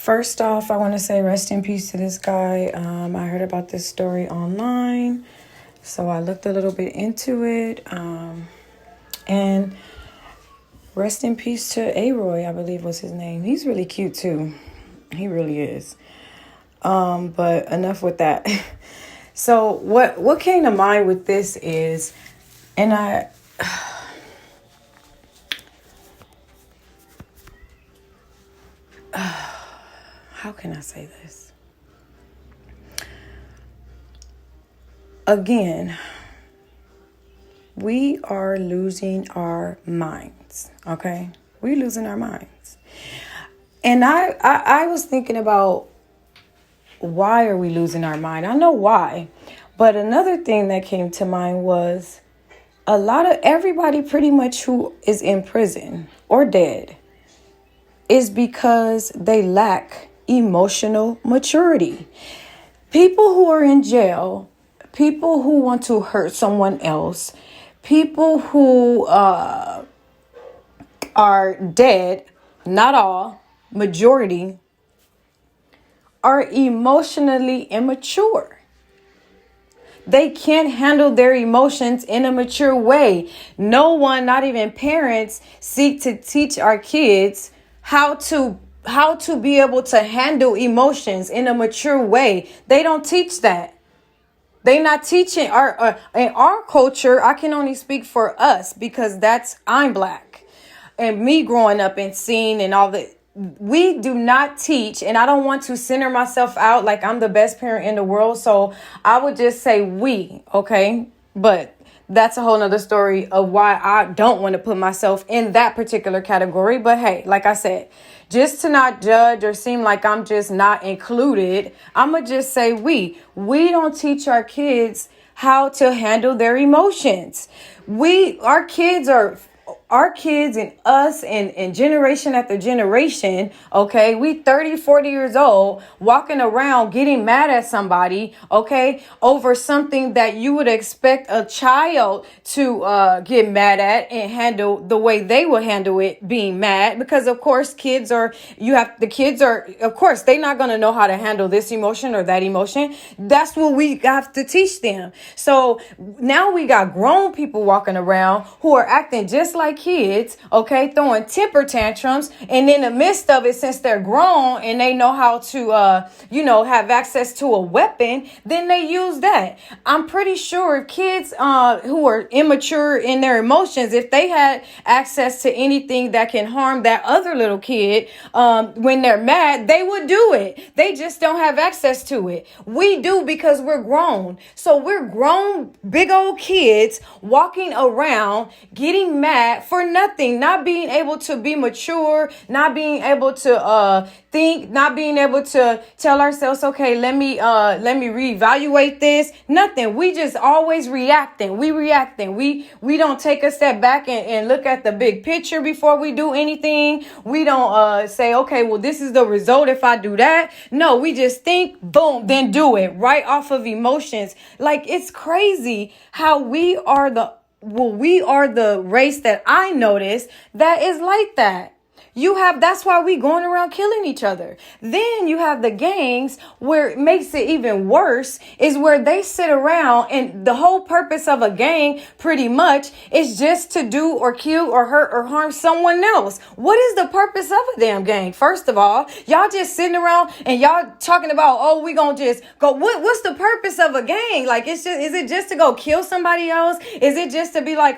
First off, I want to say rest in peace to this guy. I heard about this story online, so I looked a little bit into it. And rest in peace to Aroy, I believe was his name. He's really cute too. He really is. But enough with that. So what came to mind with this is, and how can I say this? Again, we are losing our minds, okay? We're losing our minds. And I was thinking about, why are we losing our mind? I know why. But another thing that came to mind was a lot of everybody pretty much who is in prison or dead is because they lack emotional maturity. People who are in jail, people who want to hurt someone else, people who are dead, not all, majority, are emotionally immature. They can't handle their emotions in a mature way. No one, not even parents, seek to teach our kids how to be able to handle emotions in a mature way. They don't teach that. They're not teaching in our culture. I can only speak for us because I'm Black, and me growing up and seeing and all the. We do not teach, and I don't want to center myself out like I'm the best parent in the world. So I would just say we, okay? But that's a whole nother story of why I don't want to put myself in that particular category. But hey, like I said, just to not judge or seem like I'm just not included, I'm going to just say we don't teach our kids how to handle their emotions. Our kids and us and generation after generation, okay, we 30, 40 years old, walking around getting mad at somebody, okay, over something that you would expect a child to get mad at and handle the way they would handle it, being mad. Because of course of course, they're not going to know how to handle this emotion or that emotion. That's what we have to teach them. So now we got grown people walking around who are acting just like kids, okay, throwing temper tantrums, and in the midst of it, since they're grown and they know how to have access to a weapon, then they use that. I'm pretty sure if kids who are immature in their emotions, if they had access to anything that can harm that other little kid when they're mad, they would do it. They just don't have access to it. We do, because we're grown. So we're grown big old kids walking around getting mad for nothing, not being able to be mature, not being able to think, not being able to tell ourselves, okay, let me reevaluate this. Nothing. We just always reacting. We don't take a step back and look at the big picture before we do anything. We don't say, okay, well, this is the result if I do that. No, we just think, boom, then do it right off of emotions. Like, it's crazy how we are the race that I notice that is like that. That's why we going around killing each other. Then you have the gangs where it makes it even worse, is where they sit around, and the whole purpose of a gang pretty much is just to do or kill or hurt or harm someone else. What is the purpose of a damn gang? First of all, y'all just sitting around and y'all talking about, oh, we gonna just go. What's the purpose of a gang? Like, is it just to go kill somebody else? Is it just to be like,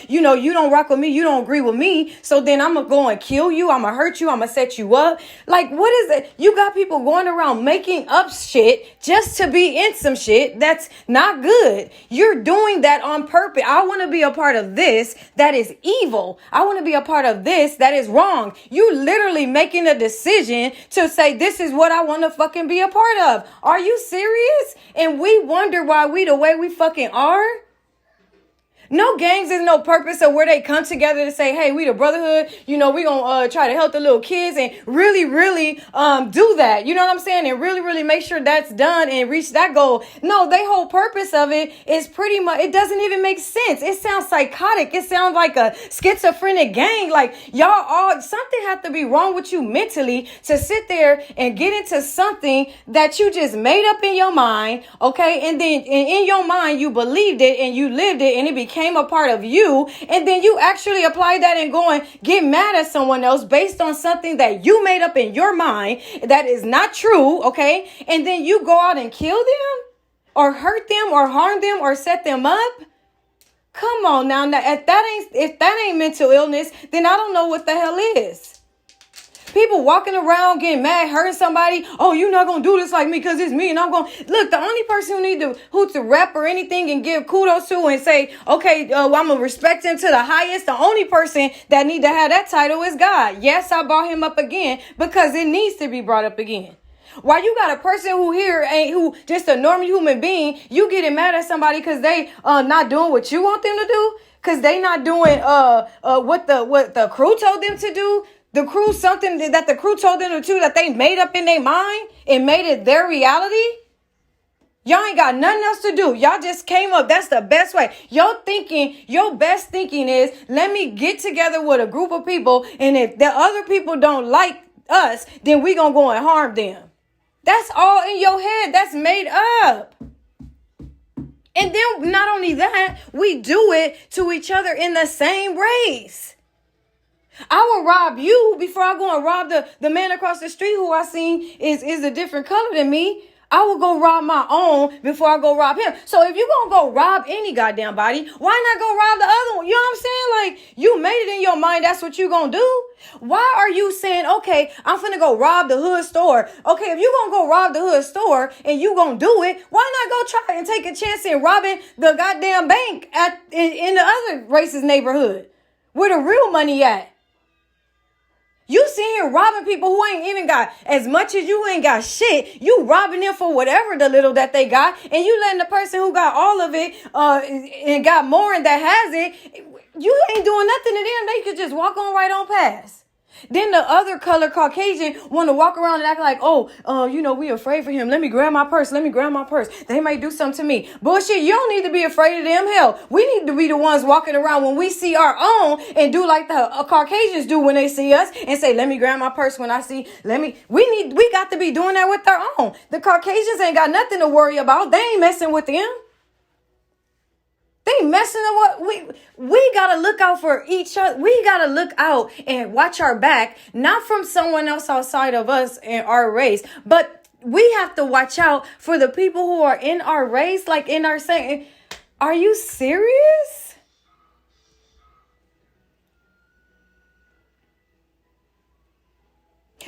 you don't rock with me, you don't agree with me, so then I'm gonna go and kill you, I'm gonna hurt you, I'm gonna set you up? Like, what is it? You got people going around making up shit just to be in some shit that's not good. You're doing that on purpose. I want to be a part of this that is evil. I want to be a part of this that is wrong. You literally making a decision to say, this is what I want to fucking be a part of. Are you serious? And we wonder why we the way we fucking are. No gangs is no purpose of where they come together to say, hey, we the brotherhood, we gonna try to help the little kids and really, really do that. You know what I'm saying? And really, really make sure that's done and reach that goal. No, their whole purpose of it is pretty much, it doesn't even make sense. It sounds psychotic. It sounds like a schizophrenic gang. Like something has to be wrong with you mentally to sit there and get into something that you just made up in your mind. Okay. And then in your mind, you believed it and you lived it and it became a part of you. And then you actually apply that and go and get mad at someone else based on something that you made up in your mind that is not true. Okay. And then you go out and kill them or hurt them or harm them or set them up. Come on now. If that ain't mental illness, then I don't know what the hell is. People walking around getting mad, hurting somebody. Oh, you're not going to do this like me because it's me. And I'm going to look, the only person who to rep or anything and give kudos to and say, okay, I'm going to respect him to the highest. The only person that need to have that title is God. Yes, I brought him up again because it needs to be brought up again. Why you got a person who just a normal human being, you getting mad at somebody because they not doing what you want them to do? Because they not doing what the crew told them to do? The crew, something that the crew told them to do that they made up in their mind and made it their reality. Y'all ain't got nothing else to do. Y'all just came up. That's the best way. Your best thinking is, let me get together with a group of people. And if the other people don't like us, then we gonna go and harm them. That's all in your head. That's made up. And then not only that, we do it to each other in the same race. I will rob you before I go and rob the man across the street who I seen is a different color than me. I will go rob my own before I go rob him. So if you gonna go rob any goddamn body, why not go rob the other one? You know what I'm saying? Like, you made it in your mind that's what you gonna do. Why are you saying, okay, I'm finna go rob the hood store? Okay, if you gonna go rob the hood store and you gonna do it, why not go try and take a chance in robbing the goddamn bank in the other racist neighborhood where the real money at? You sit here robbing people who ain't even got as much as you ain't got shit. You robbing them for whatever the little that they got. And you letting the person who got all of it and got more and that has it, you ain't doing nothing to them. They could just walk on right on past. Then the other color Caucasian want to walk around and act like, we afraid for him. Let me grab my purse. They might do something to me. Bullshit, you don't need to be afraid of them. Hell, we need to be the ones walking around when we see our own and do like the Caucasians do when they see us and say, let me grab my purse when I see, we got to be doing that with our own. The Caucasians ain't got nothing to worry about. They ain't messing with them. They messing up what we gotta look out for each other. We gotta look out and watch our back, not from someone else outside of us and our race, but we have to watch out for the people who are in our race, like in our saying. Are you serious?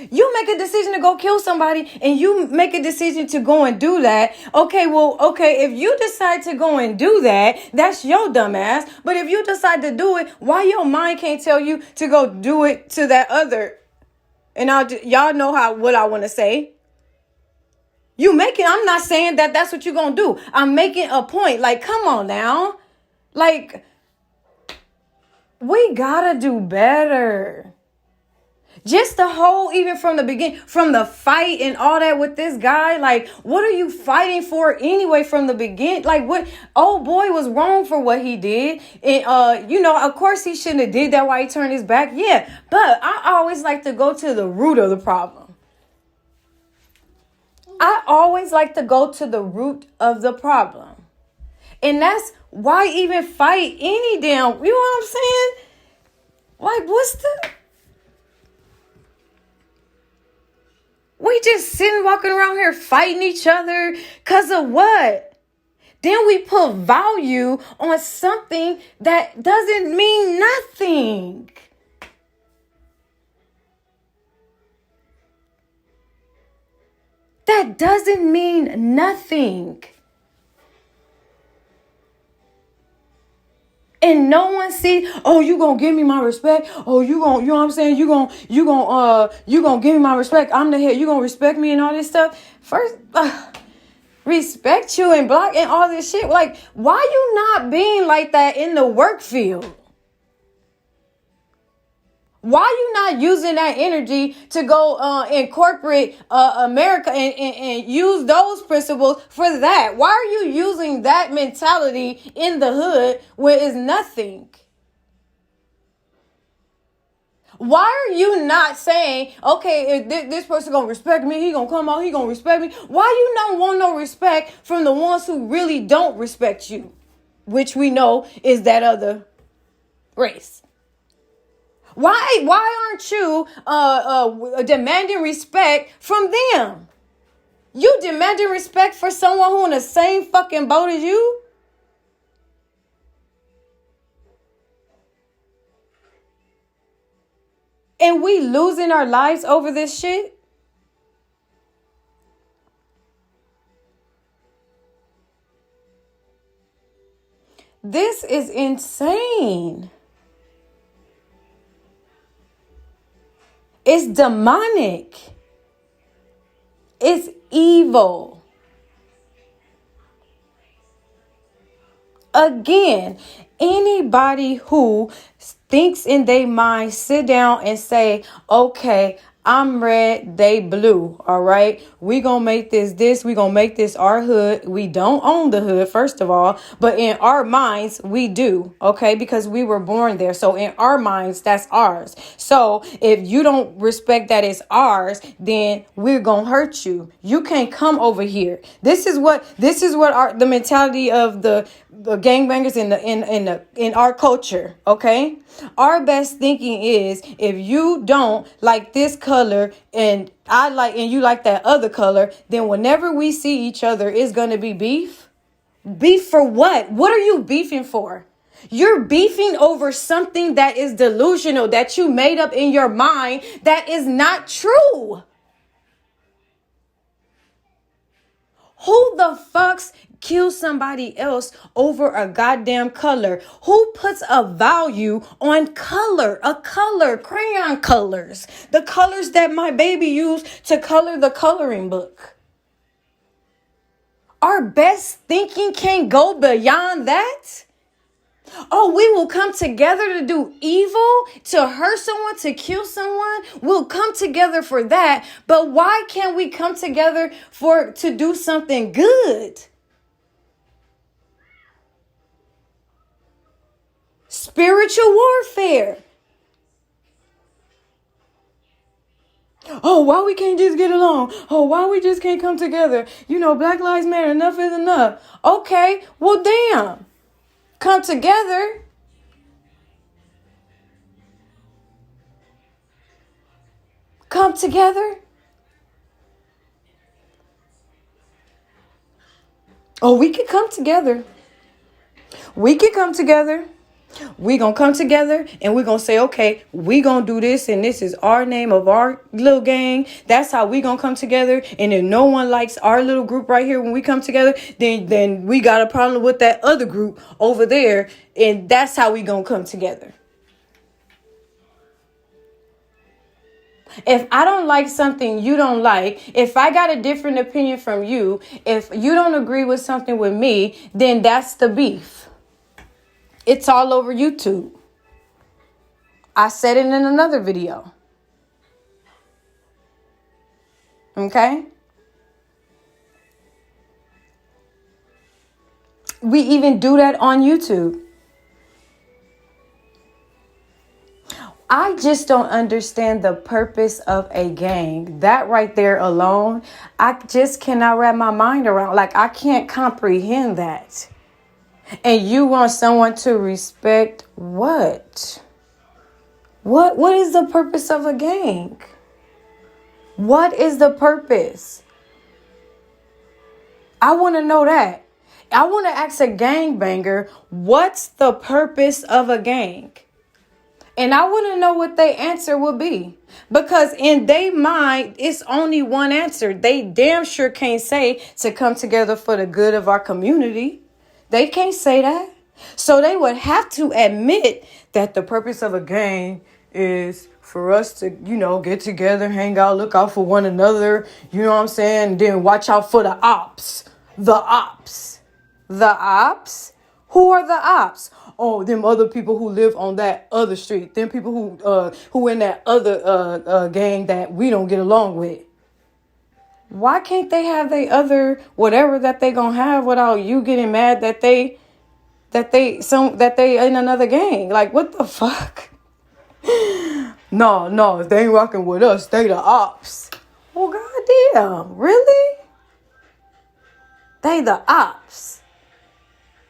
You make a decision to go kill somebody and you make a decision to go and do that. Okay, if you decide to go and do that, that's your dumb ass. But if you decide to do it, why your mind can't tell you to go do it to that other? And y'all know what I want to say. I'm not saying that that's what you're going to do. I'm making a point. Like, come on now. Like, we gotta do better. Just the whole, even from the beginning, from the fight and all that with this guy, like, what are you fighting for anyway from the beginning? Like, what, old boy was wrong for what he did. And, of course he shouldn't have did that while he turned his back. Yeah, but I always like to go to the root of the problem. I always like to go to the root of the problem. And that's why even fight any damn, you know what I'm saying? Like, we just sitting walking around here fighting each other because of what? Then we put value on something that doesn't mean nothing. That doesn't mean nothing. And no one see, oh, you gonna give me my respect. Oh, you know what I'm saying? You gonna give me my respect. I'm the head. You gonna respect me and all this stuff. First, respect you and block and all this shit. Like, why you not being like that in the work field? Why you not using that energy to go incorporate America and use those principles for that? Why are you using that mentality in the hood where it's nothing? Why are you not saying, okay, if this person gonna respect me, he gonna come out, he gonna respect me? Why you don't want no respect from the ones who really don't respect you? Which we know is that other race. Why aren't you demanding respect from them? You demanding respect for someone who in the same fucking boat as you? And we losing our lives over this shit? This is insane. It's demonic. It's evil. Again, anybody who thinks in their mind, sit down and say, okay, I'm red, they blue. All right. We gonna make this. We gonna make this our hood. We don't own the hood, first of all, but in our minds, we do. Okay. Because we were born there. So in our minds, that's ours. So if you don't respect that it's ours, then we're gonna hurt you. You can't come over here. This is what the mentality of the gangbangers in our culture. Okay. Our best thinking is, if you don't like this color and I like and you like that other color, then whenever we see each other, it's gonna be beef. Beef for what? What are you beefing for? You're beefing over something that is delusional, that you made up in your mind, that is not true. Who the fucks kill somebody else over a goddamn color? Who puts a value on color? A color, crayon colors. The colors that my baby used to color the coloring book. Our best thinking can't go beyond that. Oh, we will come together to do evil, to hurt someone, to kill someone. We'll come together for that. But why can't we come together to do something good? Spiritual warfare. Oh, why we can't just get along? Oh, why we just can't come together? You know, Black Lives Matter, enough is enough. Okay, well, damn. Come together. Come together. Oh, we could come together. We could come together. We gonna come together and we gonna say, okay, we gonna do this, and this is our name of our little gang. That's how we gonna come together. And if no one likes our little group right here when we come together, then we got a problem with that other group over there, and that's how we gonna come together. If I don't like something you don't like, if I got a different opinion from you, if you don't agree with something with me, then that's the beef. It's all over YouTube. I said it in another video. Okay? We even do that on YouTube. I just don't understand the purpose of a gang. That right there alone, I just cannot wrap my mind around. Like, I can't comprehend that. And you want someone to respect what? What is the purpose of a gang? What is the purpose? I want to know that. I want to ask a gangbanger, what's the purpose of a gang? And I want to know what their answer will be. Because in their mind, it's only one answer. They damn sure can't say to come together for the good of our community. They can't say that. So they would have to admit that the purpose of a gang is for us to, get together, hang out, look out for one another. You know what I'm saying? And then watch out for the ops. The ops. The ops? Who are the ops? Oh, them other people who live on that other street. Them people who in that other gang that we don't get along with. Why can't they have the other whatever that they gonna have without you getting mad that they in another gang? Like, what the fuck? No, if they ain't rocking with us, they the ops. Well, goddamn, really? They the ops.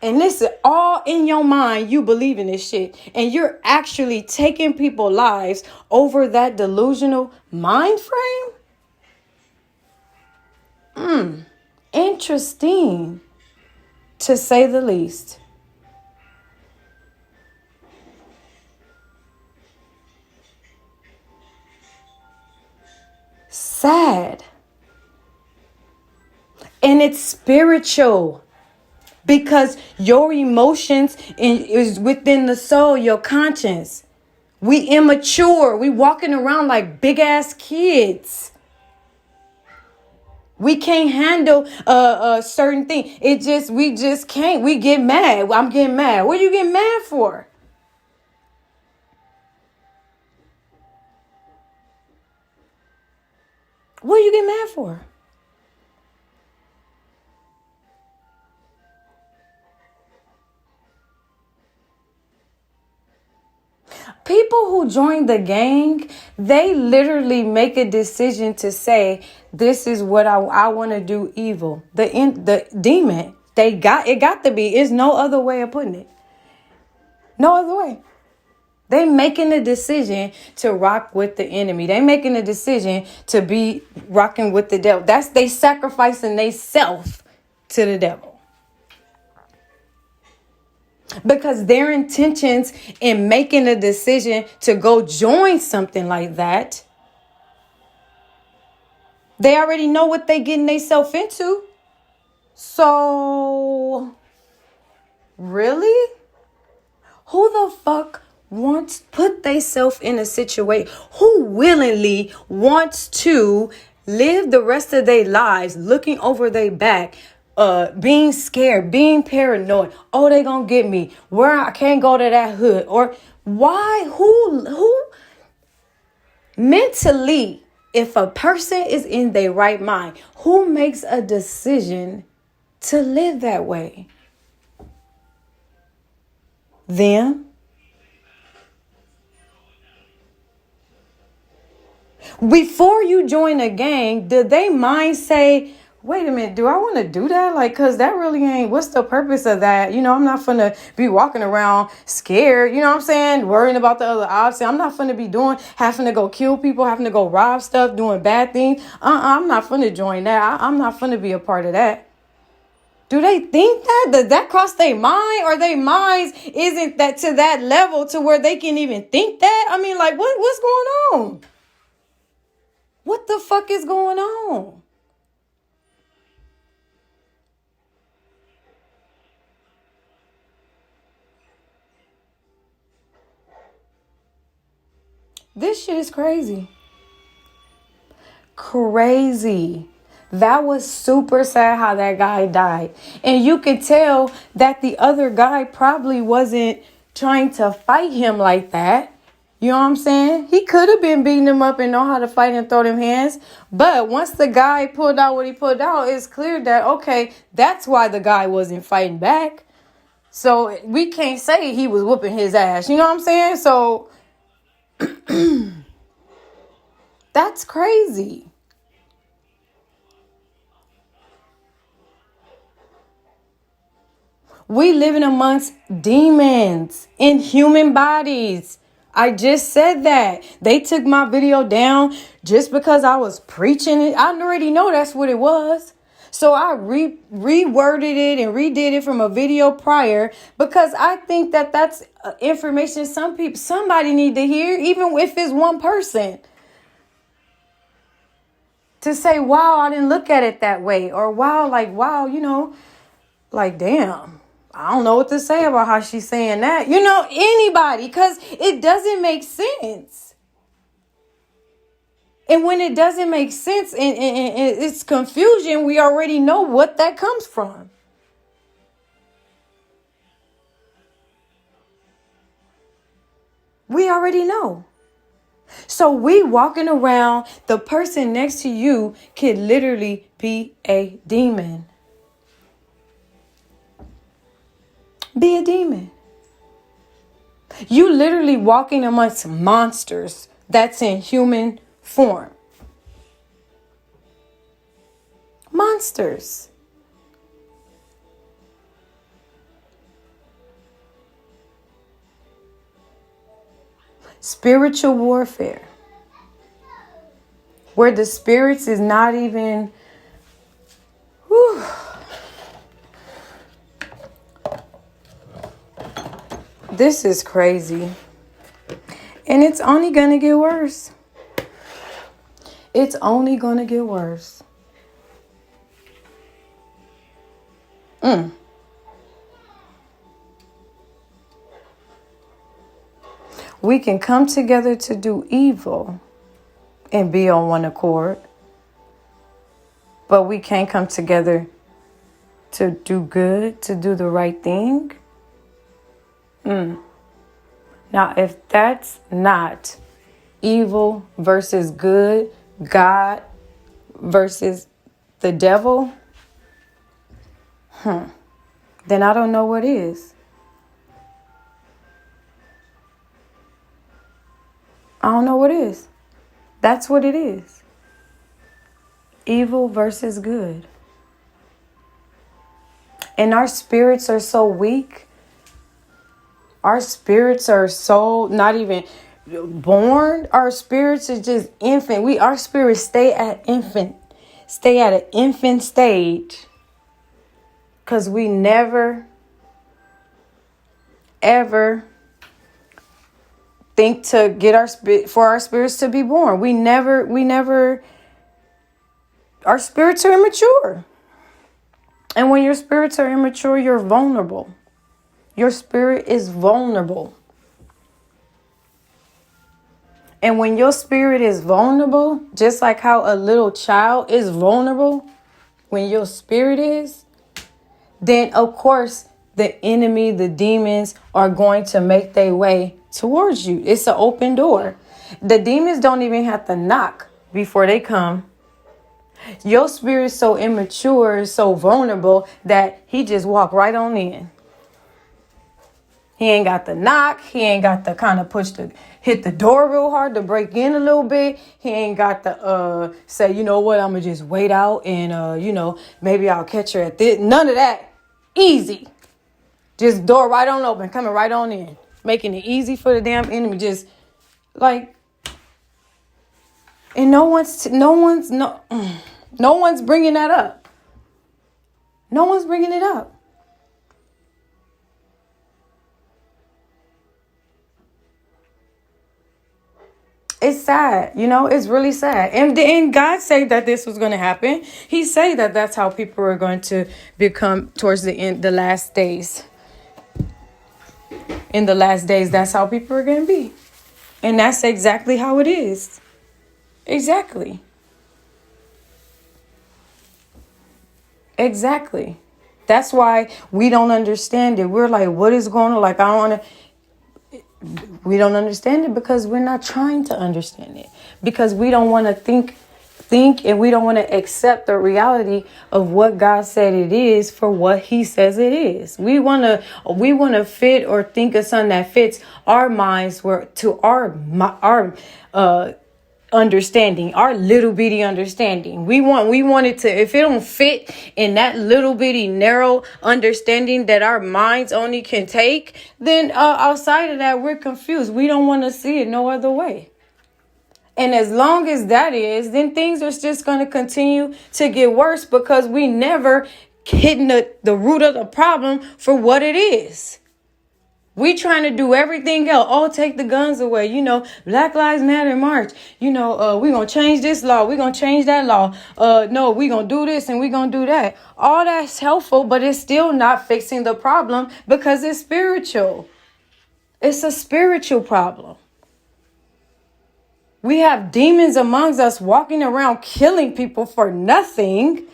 And this is all in your mind. You believe in this shit. And you're actually taking people's lives over that delusional mind frame? Interesting, to say the least. Sad. And it's spiritual. Because your emotions is within the soul, your conscience. We immature. We walking around like big ass kids. We can't handle a certain thing. We just can't. We get mad. I'm getting mad. What are you getting mad for? What are you getting mad for? People who join the gang, they literally make a decision to say, this is what I want to do evil. The demon, it got to be. There's no other way of putting it. No other way. They making a decision to rock with the enemy. They making a decision to be rocking with the devil. That's they sacrificing they self to the devil. Because their intentions in making a decision to go join something like that, they already know what they getting themselves into. So, really? Who the fuck put themselves in a situation? Who willingly wants to live the rest of their lives looking over their back, being scared, being paranoid? Oh, they gonna get me. Where I can't go to that hood. Or why? Who mentally, if a person is in their right mind, who makes a decision to live that way? Them. Before you join a gang, did they mind say, wait a minute, do I want to do that? Like, cause that really ain't, what's the purpose of that? You know, I'm not finna be walking around scared, you know what I'm saying? Worrying about the other option. I'm not finna be having to go kill people, having to go rob stuff, doing bad things. I'm not finna join that. I'm not finna be a part of that. Do they think that? Does that cross their mind? Or their minds isn't that to that level to where they can even think that? I mean, like, what's going on? What the fuck is going on? This shit is crazy. Crazy. That was super sad how that guy died. And you could tell that the other guy probably wasn't trying to fight him like that. You know what I'm saying? He could have been beating him up and know how to fight and throw them hands. But once the guy pulled out what he pulled out, it's clear that, okay, that's why the guy wasn't fighting back. So we can't say he was whooping his ass. You know what I'm saying? So that's crazy. We living amongst demons in human bodies. I just said that. They took my video down just because I was preaching it. I already know that's what it was. So I reworded it and redid it from a video prior because I think that that's information somebody need to hear, even if it's one person. To say, wow, I didn't look at it that way. Or wow, you know, like, damn. I don't know what to say about how she's saying that. You know, anybody, because it doesn't make sense. And when it doesn't make sense and it's confusion, we already know what that comes from. We already know. So we walking around, the person next to you could literally be a demon. Be a demon. You literally walking amongst monsters that's in human form. Monsters. Spiritual warfare. Where the spirits is not even... Whew. This is crazy. And it's only going to get worse. It's only going to get worse. We can come together to do evil and be on one accord. But we can't come together to do good, to do the right thing. Now, if that's not evil versus good, God versus the devil, then I don't know what is. I don't know what is. That's what it is. Evil versus good. And our spirits are so weak. Our spirits are so not even born. Our spirits are just infant. Our spirits stay at an infant stage. Because we never, ever think to get for our spirits to be born. We never, our spirits are immature. And when your spirits are immature, you're vulnerable. Your spirit is vulnerable. And when your spirit is vulnerable, just like how a little child is vulnerable, when your spirit is, then of course the enemy, the demons are going to make their way towards you. It's an open door. The demons don't even have to knock before they come. Your spirit is so immature, so vulnerable that he just walk right on in. He ain't got to knock. He ain't got to kind of hit the door real hard to break in a little bit. He ain't got to say, you know what, I'm going to just wait out and, maybe I'll catch her at this. None of that. Easy. Just door right on open, coming right on in. Making it easy for the damn enemy. Just like, and no one's bringing that up. No one's bringing it up. It's sad, it's really sad. And God said that this was going to happen. He said that that's how people are going to become towards the end, the last days. In the last days, that's how people are going to be. And that's exactly how it is. Exactly. Exactly. That's why we don't understand it. We're like, what is going on? Like, I don't want to. We don't understand it because we're not trying to understand it. Because we don't want to think and we don't want to accept the reality of what God said it is for what he says it is. We want to fit or think of something that fits our minds to our understanding, our little bitty understanding. We want it to, if it don't fit in that little bitty narrow understanding that our minds only can take, then outside of that, we're confused. We don't want to see it no other way. And as long as that is, then things are just going to continue to get worse because we never hitting the root of the problem for what it is. We trying to do everything else. Oh, take the guns away. Black Lives Matter march. We're going to change this law. We're going to change that law. No, we're going to do this and we're going to do that. All that's helpful, but it's still not fixing the problem because it's spiritual. It's a spiritual problem. We have demons amongst us walking around killing people for nothing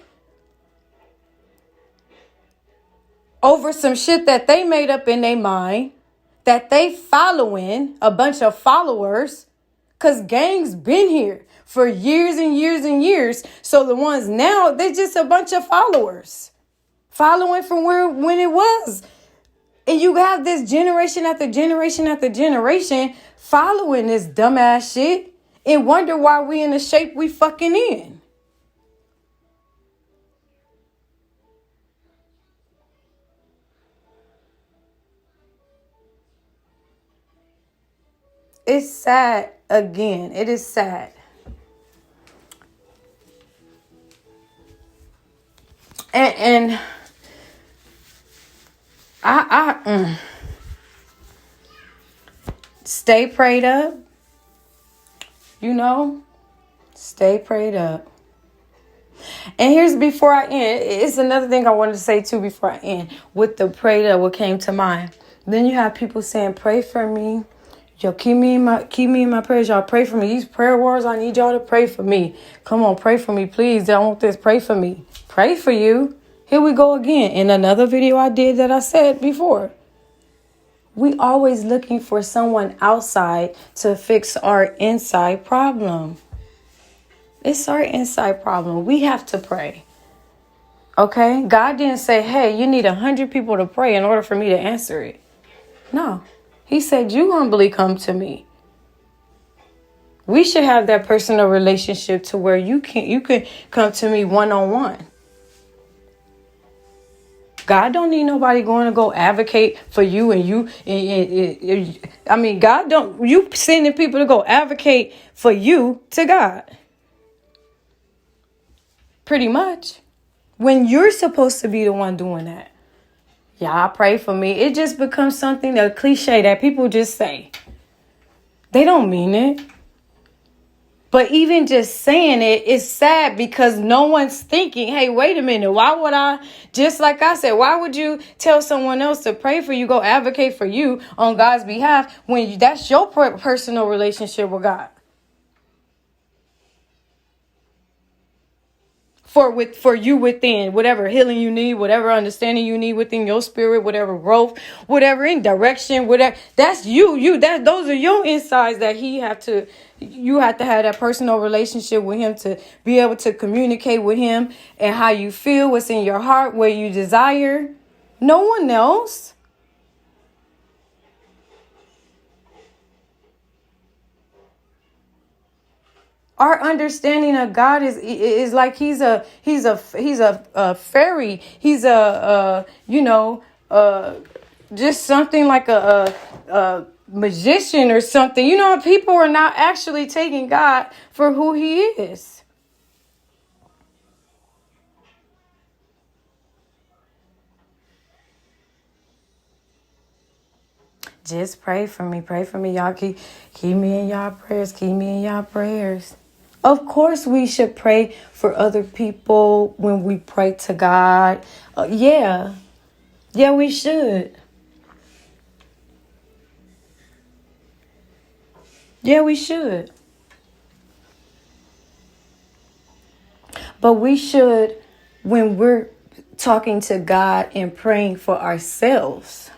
over some shit that they made up in their mind, that they following, a bunch of followers, because gangs been here for years and years and years. So the ones now, they're just a bunch of followers following from when it was. And you have this generation after generation after generation following this dumbass shit and wonder why we in the shape we fucking in. It's sad again. It is sad. And I stay prayed up. You know, stay prayed up. And here's before I end. It's another thing I wanted to say too before I end. With the prayed up, what came to mind. Then you have people saying, "Pray for me. Yo, keep me in my prayers. Y'all pray for me. These prayer wars, I need y'all to pray for me. Come on, pray for me, please. I want this. Pray for me. Pray for you." Here we go again. In another video I did that I said before. We always looking for someone outside to fix our inside problem. It's our inside problem. We have to pray. Okay? God didn't say, hey, you need 100 people to pray in order for me to answer it. No. He said, you humbly come to me. We should have that personal relationship to where you can come to me one-on-one. God don't need nobody going to go advocate for you and you. I mean, God don't. You sending people to go advocate for you to God. Pretty much. When you're supposed to be the one doing that. Y'all pray for me. It just becomes something, a cliche that people just say. They don't mean it. But even just saying it is sad because no one's thinking, hey, wait a minute. Why would I, just like I said, why would you tell someone else to pray for you, go advocate for you on God's behalf when that's your personal relationship with God? For you within, whatever healing you need, whatever understanding you need within your spirit, whatever growth, whatever in direction, whatever, that's those are your insides that you have to have that personal relationship with him to be able to communicate with him and how you feel, what's in your heart, what you desire. No one else. Our understanding of God is like he's a fairy. He's just something like a magician or something. You know, people are not actually taking God for who he is. Just pray for me. Pray for me. Y'all keep me in y'all prayers. Keep me in y'all prayers. Of course, we should pray for other people when we pray to God. Yeah, we should. Yeah, we should. But we should, when we're talking to God and praying for ourselves,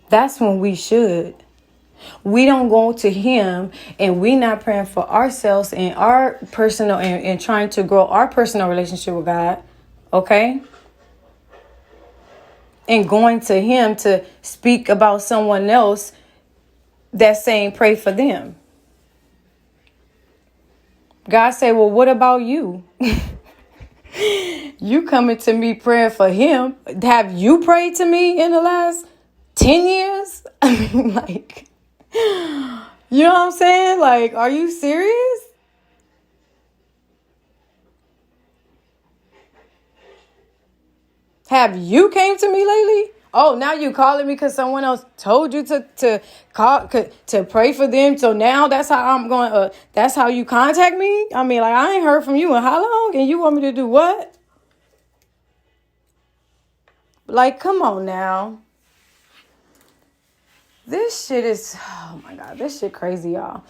that's when we should. We don't go to him and we not praying for ourselves and our personal and trying to grow our personal relationship with God. Okay? And going to him to speak about someone else that's saying pray for them. God say, well, what about you? You coming to me praying for him. Have you prayed to me in the last 10 years? I mean, like, you know what I'm saying? Like, are you serious? Have you came to me lately? Oh, now you calling me because someone else told you to call to pray for them. So now that's how I'm going. That's how you contact me. I mean, like, I ain't heard from you in how long, and you want me to do what? Like, come on now. This shit is, oh my God, this shit crazy, y'all.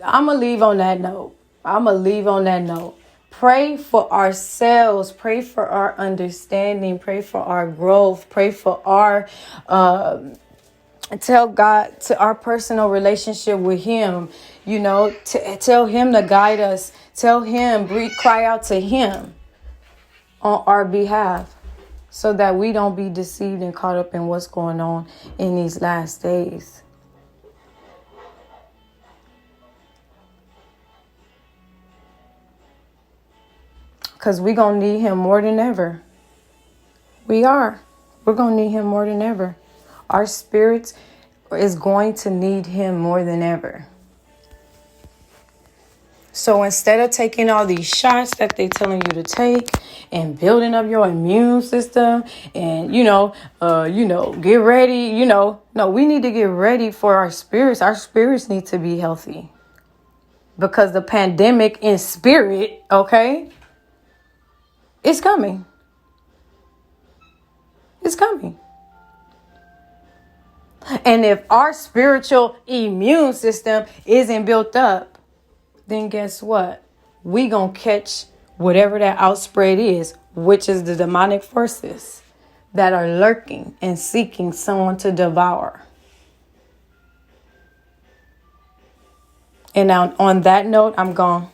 I'm going to leave on that note. Pray for ourselves. Pray for our understanding. Pray for our growth. Pray for our, tell God to our personal relationship with Him. You know, tell Him to guide us. Tell Him, cry out to Him on our behalf, so that we don't be deceived and caught up in what's going on in these last days. Because we're going to need Him more than ever. We are. We're going to need Him more than ever. Our spirits is going to need Him more than ever. So instead of taking all these shots that they're telling you to take and building up your immune system and, get ready, no, we need to get ready for our spirits. Our spirits need to be healthy, because the pandemic in spirit, okay, it's coming. It's coming. And if our spiritual immune system isn't built up, then guess what? We gonna catch whatever that outspread is, which is the demonic forces that are lurking and seeking someone to devour. And now on that note, I'm gone.